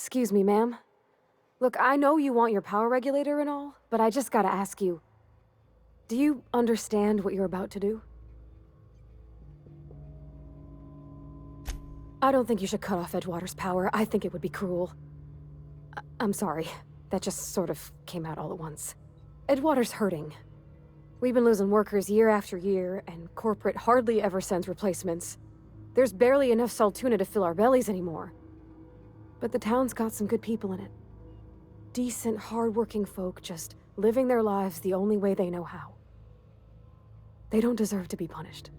Excuse me, ma'am. Look, I know you want your power regulator and all, but I just gotta ask you, do you understand what you're about to do? I don't think you should cut off Edgewater's power. I think it would be cruel. I'm sorry. That just sort of came out all at once. Edgewater's hurting. We've been losing workers year after year, and corporate hardly ever sends replacements. There's barely enough Saltuna to fill our bellies anymore. But the town's got some good people in it. Decent, hard-working folk just living their lives the only way they know how. They don't deserve to be punished.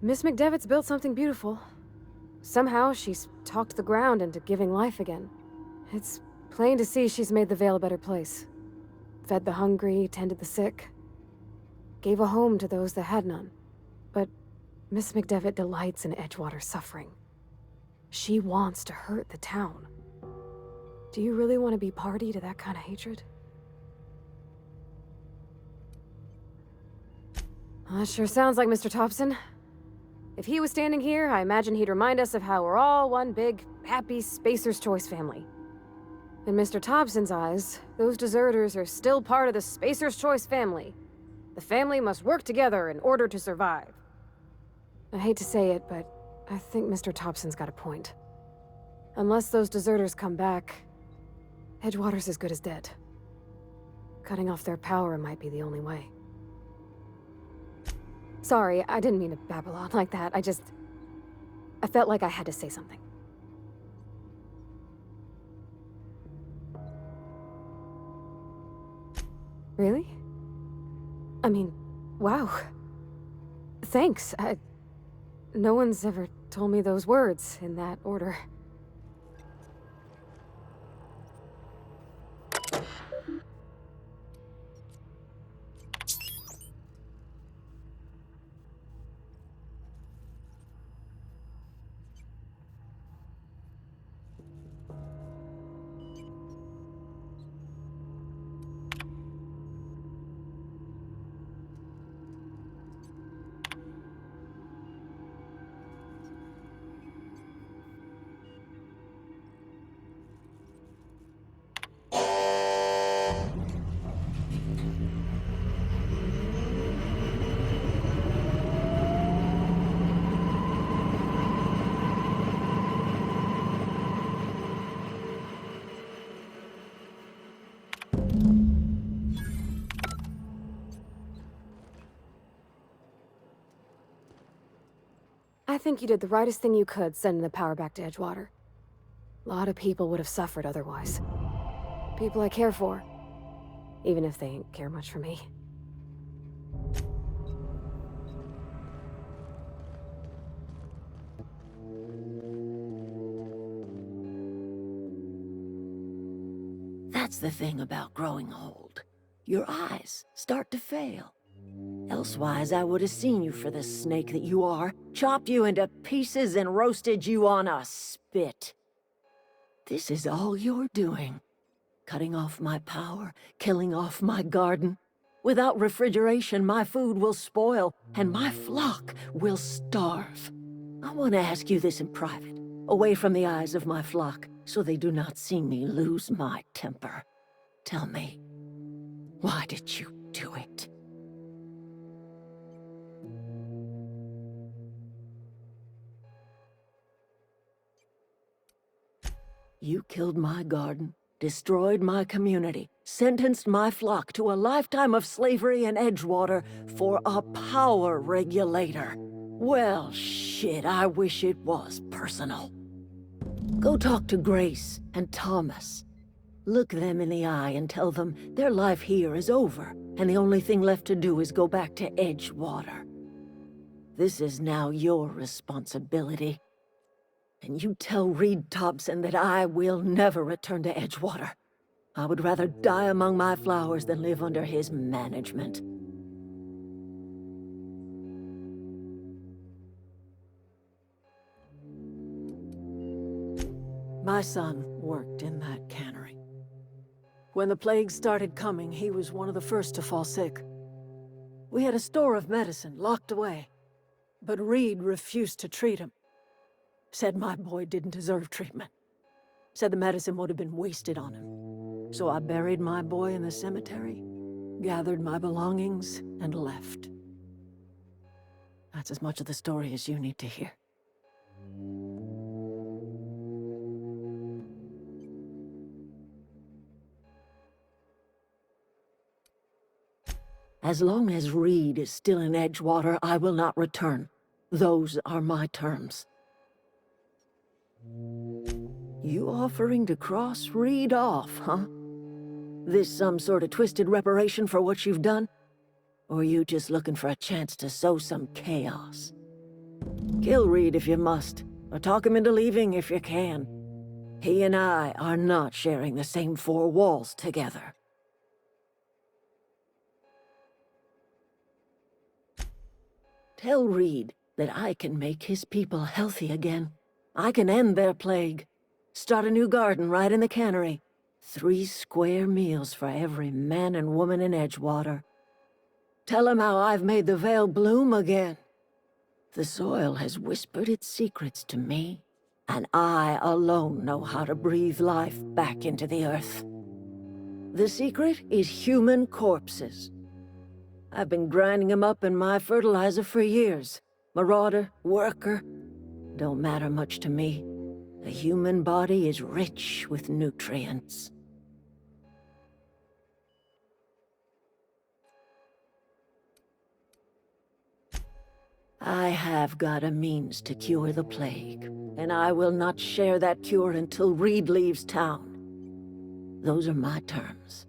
Miss McDevitt's built something beautiful. Somehow, she's talked the ground into giving life again. It's plain to see she's made the Vale a better place. Fed the hungry, tended the sick. Gave a home to those that had none. But Miss McDevitt delights in Edgewater's suffering. She wants to hurt the town. Do you really want to be party to that kind of hatred? That sure sounds like Mr. Thompson. If he was standing here, I imagine he'd remind us of how we're all one big, happy Spacer's Choice family. In Mr. Thompson's eyes, those deserters are still part of the Spacer's Choice family. The family must work together in order to survive. I hate to say it, but I think Mr. Thompson's got a point. Unless those deserters come back, Edgewater's as good as dead. Cutting off their power might be the only way. Sorry, I didn't mean to babble on like that. I felt like I had to say something. Really? I mean, wow. Thanks. No one's ever told me those words in that order. I think you did the rightest thing you could sending the power back to Edgewater. A lot of people would have suffered otherwise. People I care for. Even if they ain't care much for me. That's the thing about growing old. Your eyes start to fail. Elsewise, I would have seen you for the snake that you are, chopped you into pieces and roasted you on a spit. This is all you're doing. Cutting off my power, killing off my garden. Without refrigeration, my food will spoil, and my flock will starve. I want to ask you this in private, away from the eyes of my flock, so they do not see me lose my temper. Tell me, why did you do it? You killed my garden, destroyed my community, sentenced my flock to a lifetime of slavery in Edgewater for a power regulator. Well, shit, I wish it was personal. Go talk to Grace and Thomas. Look them in the eye and tell them their life here is over, and the only thing left to do is go back to Edgewater. This is now your responsibility. And you tell Reed Thompson that I will never return to Edgewater. I would rather die among my flowers than live under his management. My son worked in that cannery. When the plague started coming, he was one of the first to fall sick. We had a store of medicine locked away, but Reed refused to treat him. Said my boy didn't deserve treatment. Said the medicine would have been wasted on him. So I buried my boy in the cemetery, gathered my belongings, and left. That's as much of the story as you need to hear. As long as Reed is still in Edgewater, I will not return. Those are my terms. You offering to cross Reed off, huh? This some sort of twisted reparation for what you've done? Or you just looking for a chance to sow some chaos? Kill Reed if you must, or talk him into leaving if you can. He and I are not sharing the same four walls together. Tell Reed that I can make his people healthy again. I can end their plague. Start a new garden right in the cannery. 3 square meals for every man and woman in Edgewater. Tell him how I've made the Vale bloom again. The soil has whispered its secrets to me, and I alone know how to breathe life back into the earth. The secret is human corpses. I've been grinding them up in my fertilizer for years. Marauder, worker, don't matter much to me. The human body is rich with nutrients. I have got a means to cure the plague, and I will not share that cure until Reed leaves town. Those are my terms.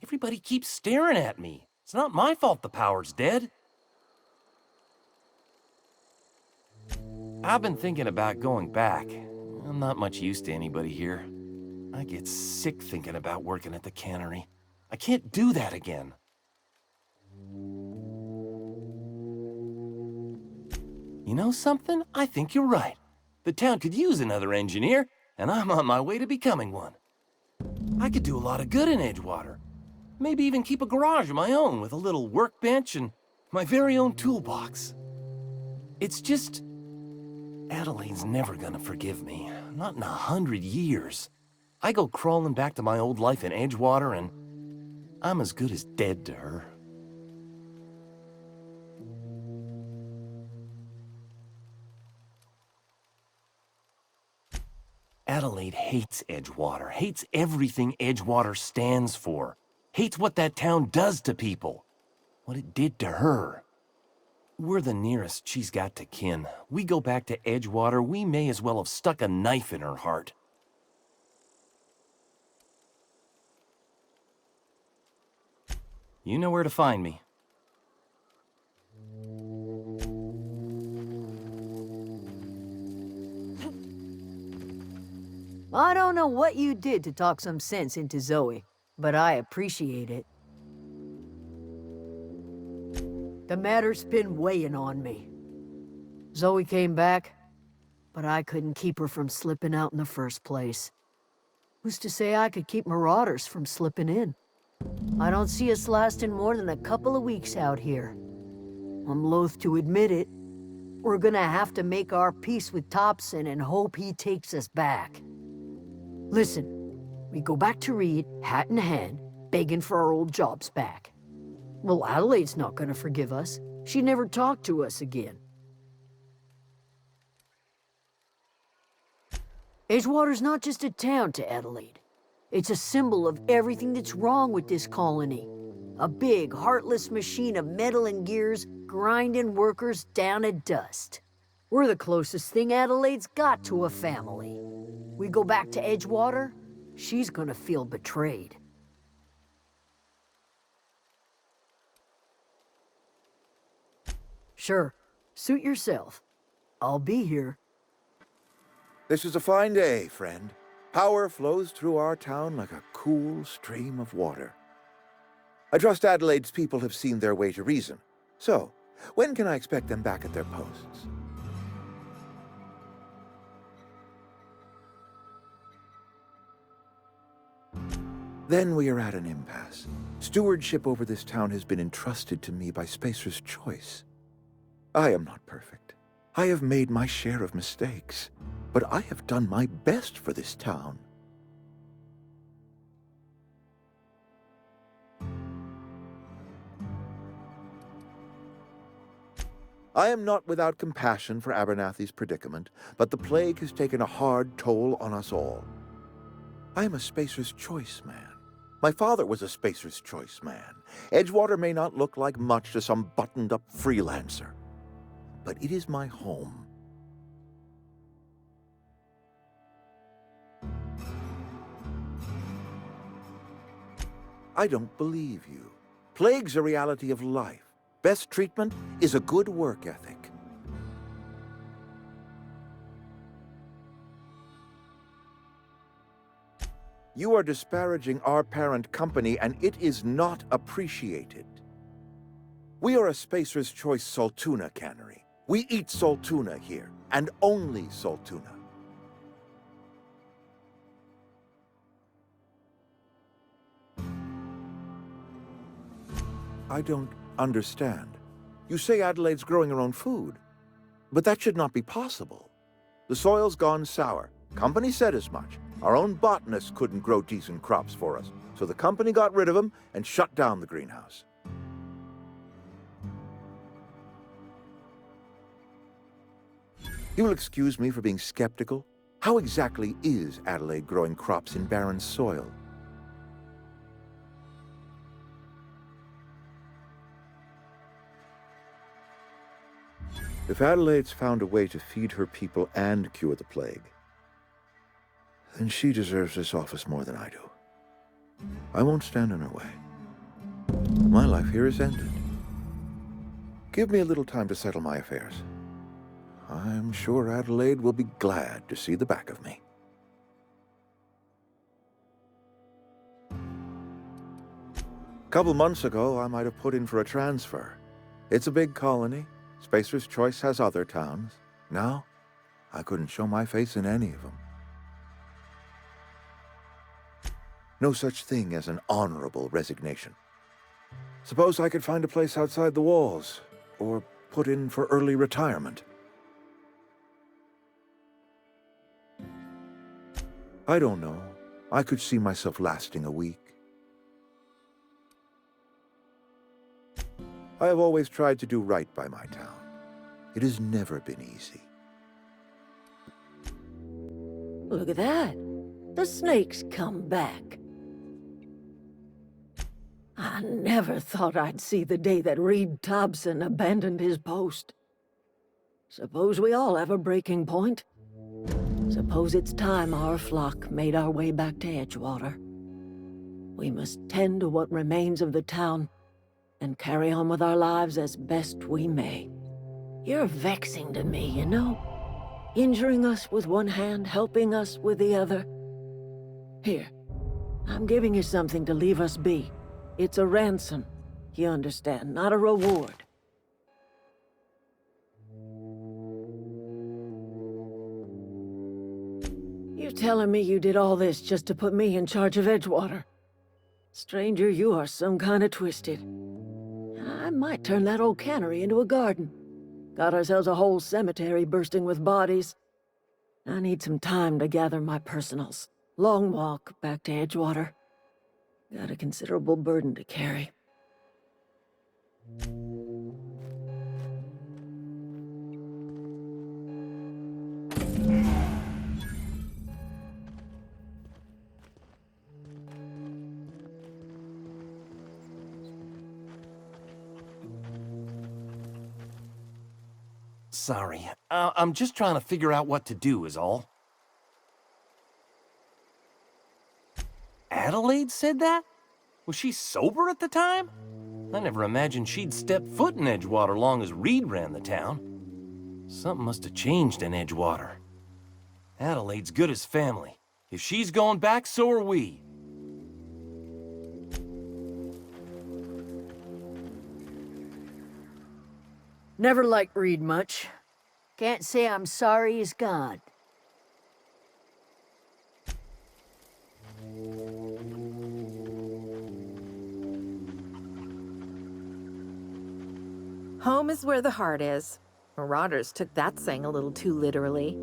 Everybody keeps staring at me. It's not my fault the power's dead. I've been thinking about going back. I'm not much use to anybody here. I get sick thinking about working at the cannery. I can't do that again. You know something? I think you're right. The town could use another engineer, and I'm on my way to becoming one. I could do a lot of good in Edgewater. Maybe even keep a garage of my own with a little workbench and my very own toolbox. It's just... Adelaide's never gonna forgive me. Not in 100 years. I go crawling back to my old life in Edgewater and I'm as good as dead to her. Adelaide hates Edgewater, hates everything Edgewater stands for. Hates what that town does to people. What it did to her. We're the nearest she's got to kin. We go back to Edgewater, we may as well have stuck a knife in her heart. You know where to find me. I don't know what you did to talk some sense into Zoe, but I appreciate it. The matter's been weighing on me. Zoe came back, but I couldn't keep her from slipping out in the first place. Who's to say I could keep marauders from slipping in? I don't see us lasting more than a couple of weeks out here. I'm loath to admit it. We're gonna have to make our peace with Thompson and hope he takes us back. Listen, we go back to Reed, hat in hand, begging for our old jobs back. Well, Adelaide's not gonna forgive us. She never talked to us again. Edgewater's not just a town to Adelaide. It's a symbol of everything that's wrong with this colony. A big, heartless machine of metal and gears grinding workers down to dust. We're the closest thing Adelaide's got to a family. We go back to Edgewater, she's gonna feel betrayed. Sure, suit yourself. I'll be here. This is a fine day, friend. Power flows through our town like a cool stream of water. I trust Adelaide's people have seen their way to reason. So, When can I expect them back at their posts? Then we are at an impasse. Stewardship over this town has been entrusted to me by Spacer's Choice. I am not perfect. I have made my share of mistakes, but I have done my best for this town. I am not without compassion for Abernathy's predicament, but the plague has taken a hard toll on us all. I am a Spacer's Choice man. My father was a Spacer's Choice man. Edgewater may not look like much to some buttoned-up freelancer, but it is my home. I don't believe you. Plague's a reality of life. Best treatment is a good work ethic. You are disparaging our parent company, and it is not appreciated. We are a Spacer's Choice Saltuna cannery. We eat Saltuna here, and only Saltuna. I don't understand. You say Adelaide's growing her own food, but that should not be possible. The soil's gone sour. Company said as much. Our own botanists couldn't grow decent crops for us, so the company got rid of them and shut down the greenhouse. You will excuse me for being skeptical. How exactly is Adelaide growing crops in barren soil? If Adelaide's found a way to feed her people and cure the plague, then she deserves this office more than I do. I won't stand in her way. My life here is ended. Give me a little time to settle my affairs. I'm sure Adelaide will be glad to see the back of me. A couple months ago, I might have put in for a transfer. It's a big colony. Spacer's Choice has other towns. Now, I couldn't show my face in any of them. No such thing as an honorable resignation. Suppose I could find a place outside the walls, or put in for early retirement. I don't know. I could see myself lasting a week. I have always tried to do right by my town. It has never been easy. Look at that. The snake's come back. I never thought I'd see the day that Reed Thompson abandoned his post. Suppose we all have a breaking point. Suppose it's time our flock made our way back to Edgewater. We must tend to what remains of the town and carry on with our lives as best we may. You're vexing to me, you know? Injuring us with one hand, helping us with the other. Here, I'm giving you something to leave us be. It's a ransom, you understand, not a reward. You're telling me you did all this just to put me in charge of Edgewater? Stranger, you are some kind of twisted. I might turn that old cannery into a garden. Got ourselves a whole cemetery bursting with bodies. I need some time to gather my personals. Long walk back to Edgewater. Got a considerable burden to carry. Sorry, I'm just trying to figure out what to do is all. Adelaide said that? Was she sober at the time? I never imagined she'd step foot in Edgewater long as Reed ran the town. Something must have changed in Edgewater. Adelaide's good as family. If she's going back, so are we. Never liked Reed much. Can't say I'm sorry he's gone. Home is where the heart is. Marauders took that saying a little too literally.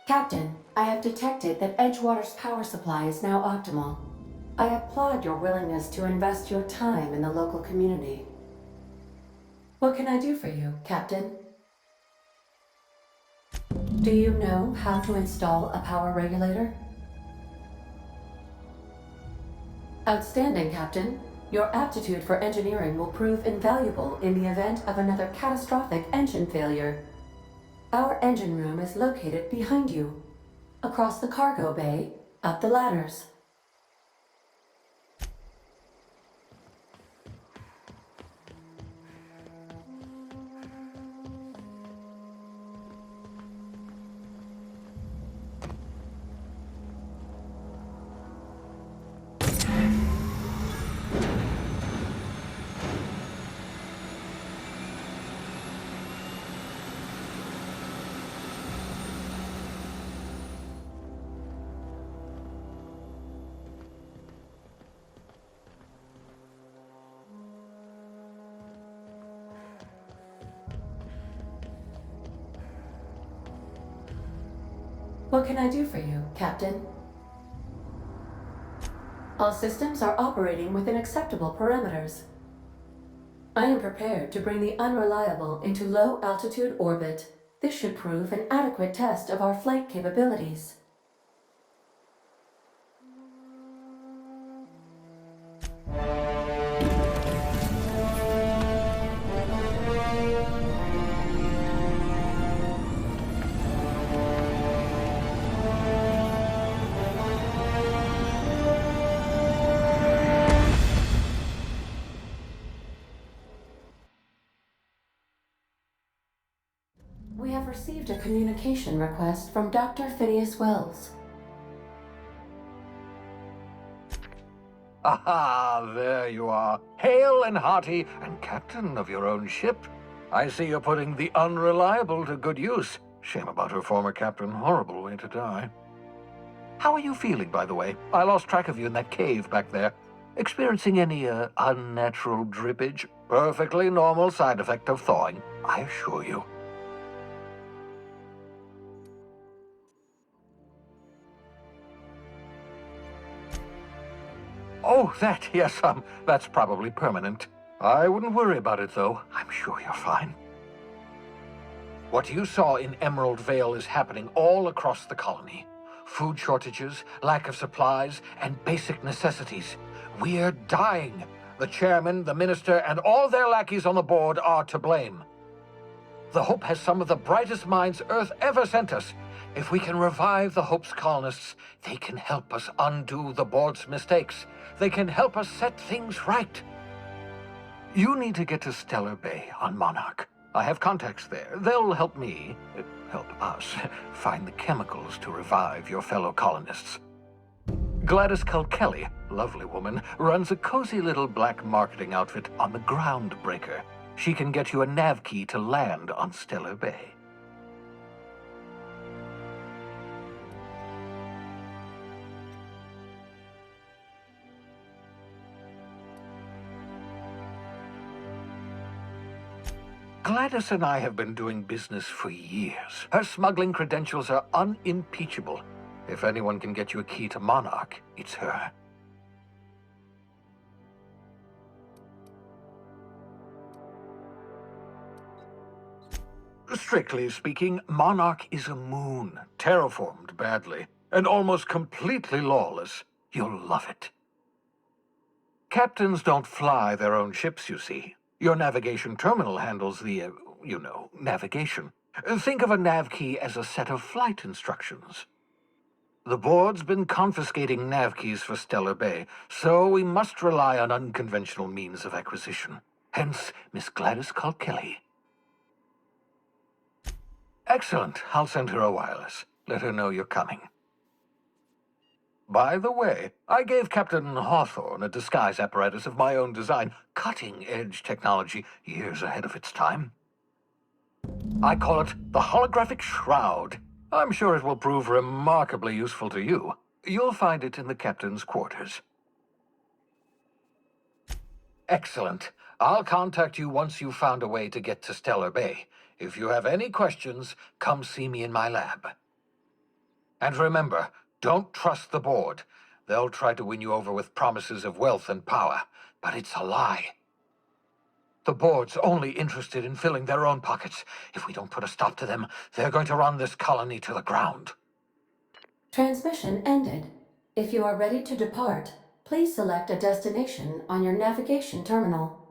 Captain, I have detected that Edgewater's power supply is now optimal. I applaud your willingness to invest your time in the local community. What can I do for you, Captain? Do you know how to install a power regulator? Outstanding, Captain. Your aptitude for engineering will prove invaluable in the event of another catastrophic engine failure. Our engine room is located behind you, across the cargo bay, up the ladders. What can I do for you, Captain? All systems are operating within acceptable parameters. I am prepared to bring the unreliable into low-altitude orbit. This should prove an adequate test of our flight capabilities. We have received a communication request from Dr. Phineas Wells. Aha, there you are, hale and hearty, and captain of your own ship. I see you're putting the unreliable to good use. Shame about her former captain, horrible way to die. How are you feeling, by the way? I lost track of you in that cave back there. Experiencing any, unnatural drippage? Perfectly normal side effect of thawing, I assure you. Oh, that, yes, that's probably permanent. I wouldn't worry about it, though. I'm sure you're fine. What you saw in Emerald Vale is happening all across the colony. Food shortages, lack of supplies, and basic necessities. We're dying. The chairman, the minister, and all their lackeys on the board are to blame. The Hope has some of the brightest minds Earth ever sent us. If we can revive the Hope's colonists, they can help us undo the board's mistakes. They can help us set things right. You need to get to Stellar Bay on Monarch. I have contacts there. They'll help me, help us, find the chemicals to revive your fellow colonists. Gladys Kelly, lovely woman, runs a cozy little black marketing outfit on the Groundbreaker. She can get you a nav key to land on Stellar Bay. Gladys and I have been doing business for years. Her smuggling credentials are unimpeachable. If anyone can get you a key to Monarch, it's her. Strictly speaking, Monarch is a moon, terraformed badly, and almost completely lawless. You'll love it. Captains don't fly their own ships, you see. Your navigation terminal handles the, navigation. Think of a nav key as a set of flight instructions. The board's been confiscating nav keys for Stellar Bay, so we must rely on unconventional means of acquisition. Hence, Miss Gladys Kelly. Excellent. I'll send her a wireless. Let her know you're coming. By the way, I gave Captain Hawthorne a disguise apparatus of my own design, cutting-edge technology years ahead of its time. I call it the Holographic Shroud. I'm sure it will prove remarkably useful to you. You'll find it in the captain's quarters. Excellent. I'll contact you once you've found a way to get to Stellar Bay. If you have any questions, come see me in my lab. And remember, don't trust the board. They'll try to win you over with promises of wealth and power, but it's a lie. The board's only interested in filling their own pockets. If we don't put a stop to them, they're going to run this colony to the ground. Transmission ended. If you are ready to depart, please select a destination on your navigation terminal.